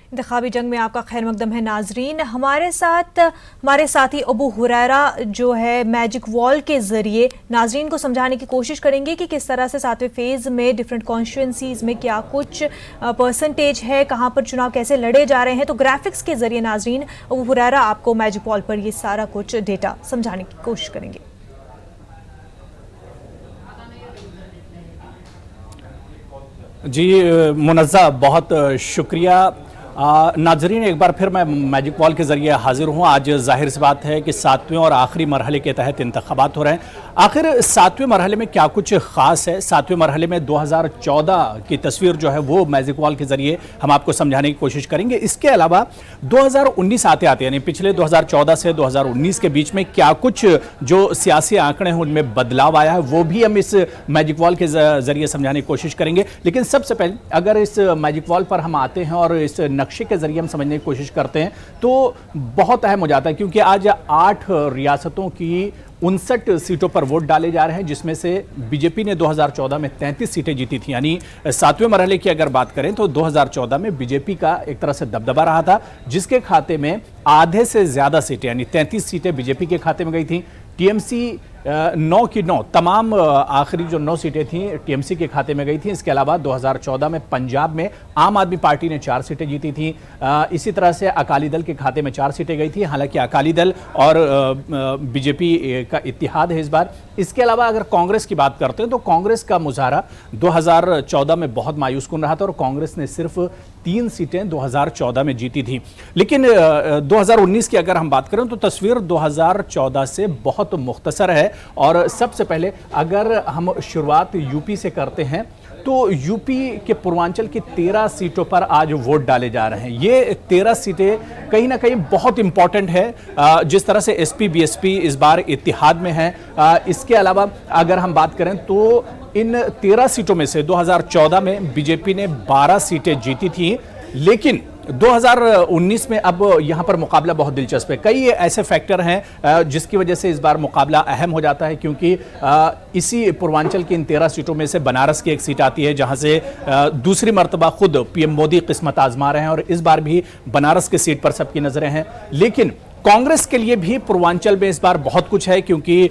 इंतखाबी जंग में आपका खैर मकदम है नाजरीन। हमारे साथी अबू हुरैरा जो है मैजिक वॉल के जरिए नाजरीन को समझाने की कोशिश करेंगे कि किस तरह से 7वें फेज में डिफरेंट कॉन्स्टिट्यूंसीज में क्या कुछ परसेंटेज है, कहां पर चुनाव कैसे लड़े जा रहे हैं। तो ग्राफिक्स के जरिए नाजरीन अबू हुरैरा आपको मैजिक वॉल पर ये सारा कुछ डेटा समझाने की कोशिश करेंगे। जी मुनज़्ज़ा, बहुत शुक्रिया। नाजरीन, एक बार फिर मैं मैजिक वॉल के ज़रिए हाजिर हूँ। आज जाहिर सी बात है कि 7वें और आखिरी मरहले के तहत इंतखाबात हो रहे हैं। आखिर 7वें मरहले में क्या कुछ ख़ास है? 7वें मरहले में 2014 की तस्वीर जो है वो मैजिक वॉल के ज़रिए हम आपको समझाने की कोशिश करेंगे। इसके अलावा 2019 आते यानी पिछले 2014 से 2019 के बीच में क्या कुछ जो सियासी आंकड़े हैं उनमें बदलाव आया है, वो भी हम इस मैजिक वॉल के ज़रिए समझाने की कोशिश करेंगे। लेकिन सबसे पहले अगर इस मैजिक वॉल पर हम आते हैं और इस नक्शे के जरिए हम समझने की कोशिश करते हैं तो बहुत अहम हो जाता है, क्योंकि आज 8 रियासतों की 59 सीटों पर वोट डाले जा रहे हैं, जिसमें से बीजेपी ने 2014 में 33 सीटें जीती थी। यानी 7वें मरहले की अगर बात करें तो 2014 में बीजेपी का एक तरह से दबदबा रहा था, जिसके खाते में आधे से ज्यादा सीटें यानी 33 सीटें बीजेपी के खाते में गई थी। टीएमसी 9 की 9 तमाम आखिरी जो 9 सीटें थी टीएमसी के खाते में गई थी। इसके अलावा 2014 में पंजाब में आम आदमी पार्टी ने 4 सीटें जीती थी। इसी तरह से अकाली दल के खाते में 4 सीटें गई थी। हालांकि अकाली दल और बीजेपी का इत्तिहाद है इस बार। इसके अलावा अगर कांग्रेस की बात करते हैं तो कांग्रेस का मुजाहरा 2014 में बहुत मायूस कुन रहा था और कांग्रेस ने सिर्फ 3 सीटें 2014 में जीती थी। लेकिन 2019 की अगर हम बात करें तो तस्वीर 2014 से बहुत मुख्तसर है। और सबसे पहले अगर हम शुरुआत यूपी से करते हैं तो यूपी के पूर्वांचल की 13 सीटों पर आज वोट डाले जा रहे हैं। ये 13 सीटें कहीं ना कहीं बहुत इंपॉर्टेंट है, जिस तरह से एसपी बीएसपी इस बार इत्तिहाद में है। इसके अलावा अगर हम बात करें तो इन 13 सीटों में से 2014 में बीजेपी ने 12 सीटें जीती थी, लेकिन 2019 में अब यहां पर मुकाबला बहुत दिलचस्प है। कई ऐसे फैक्टर हैं जिसकी वजह से इस बार मुकाबला अहम हो जाता है, क्योंकि इसी पूर्वांचल की इन 13 सीटों में से बनारस की एक सीट आती है, जहां से दूसरी मर्तबा खुद पीएम मोदी किस्मत आजमा रहे हैं और इस बार भी बनारस की सीट पर सबकी नजरें हैं। लेकिन कांग्रेस के लिए भी पूर्वांचल में इस बार बहुत कुछ है, क्योंकि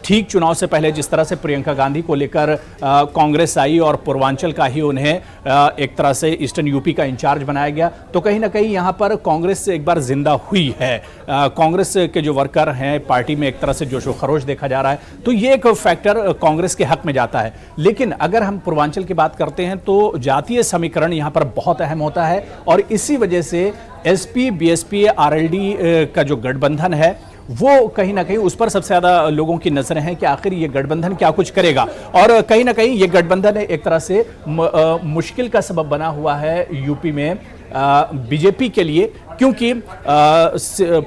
ठीक चुनाव से पहले जिस तरह से प्रियंका गांधी को लेकर कांग्रेस आई और पूर्वांचल का ही उन्हें एक तरह से ईस्टर्न यूपी का इंचार्ज बनाया गया, तो कहीं ना कहीं यहां पर कांग्रेस एक बार जिंदा हुई है। कांग्रेस के जो वर्कर हैं पार्टी में एक तरह से जोशो खरोश देखा जा रहा है, तो ये एक फैक्टर कांग्रेस के हक में जाता है। लेकिन अगर हम पूर्वांचल की बात करते हैं तो जातीय समीकरण यहां पर बहुत अहम होता है और इसी वजह से एसपी बीएसपी आरएलडी का जो गठबंधन है वो कहीं ना कहीं उस पर सबसे ज्यादा लोगों की नजरें हैं कि आखिर ये गठबंधन क्या कुछ करेगा। और कहीं ना कहीं ये गठबंधन एक तरह से मुश्किल का सबब बना हुआ है यूपी में बीजेपी के लिए, क्योंकि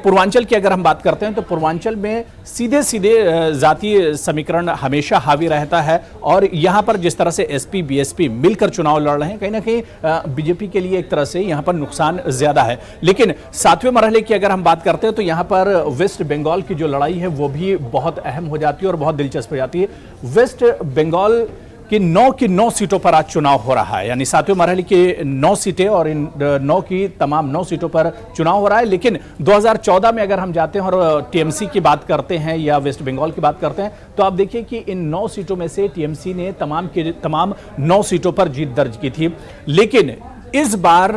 पूर्वांचल की अगर हम बात करते हैं तो पूर्वांचल में सीधे जातीय समीकरण हमेशा हावी रहता है और यहां पर जिस तरह से एसपी बीएसपी मिलकर चुनाव लड़ रहे हैं, कहीं ना कहीं बीजेपी के लिए एक तरह से यहां पर नुकसान ज्यादा है। लेकिन 7वें मरहले की अगर हम बात करते हैं तो यहां पर वेस्ट बंगाल की जो लड़ाई है वो भी बहुत अहम हो जाती है और बहुत दिलचस्प हो जाती है। वेस्ट बंगाल कि 9 की 9 सीटों पर आज चुनाव हो रहा है, यानी 7वें मरहले की 9 सीटें और इन 9 की तमाम 9 सीटों पर चुनाव हो रहा है। लेकिन 2014 में अगर हम जाते हैं और टीएमसी की बात करते हैं या वेस्ट बंगाल की बात करते हैं तो आप देखिए कि इन 9 सीटों में से टीएमसी ने तमाम 9 सीटों पर जीत दर्ज की थी। लेकिन इस बार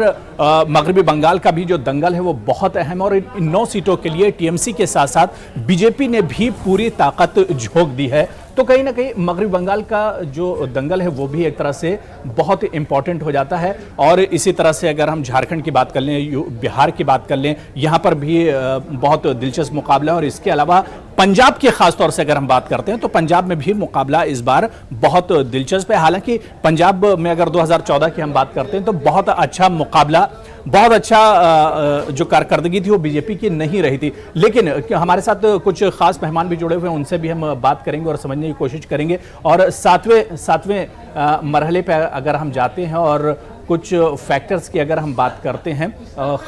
मगरबी बंगाल का भी जो दंगल है वो बहुत अहम है और इन 9 सीटों के लिए टीएमसी के साथ साथ बीजेपी ने भी पूरी ताकत झोंक दी है। तो कहीं ना कहीं मगरबी बंगाल का जो दंगल है वो भी एक तरह से बहुत इंपॉर्टेंट हो जाता है। और इसी तरह से अगर हम झारखंड की बात कर लें, बिहार की बात कर लें, यहाँ पर भी बहुत दिलचस्प मुकाबला है। और इसके अलावा पंजाब की खासतौर से अगर हम बात करते हैं तो पंजाब में भी मुकाबला इस बार बहुत दिलचस्प है। हालांकि पंजाब में अगर 2014 की हम बात करते हैं तो बहुत अच्छा मुकाबला, बहुत अच्छा जो कारकर्दगी थी वो बीजेपी की नहीं रही थी। लेकिन हमारे साथ कुछ खास मेहमान भी जुड़े हुए हैं, उनसे भी हम बात करेंगे और समझने की कोशिश करेंगे। और सातवें मरहले पे अगर हम जाते हैं और कुछ फैक्टर्स की अगर हम बात करते हैं, खास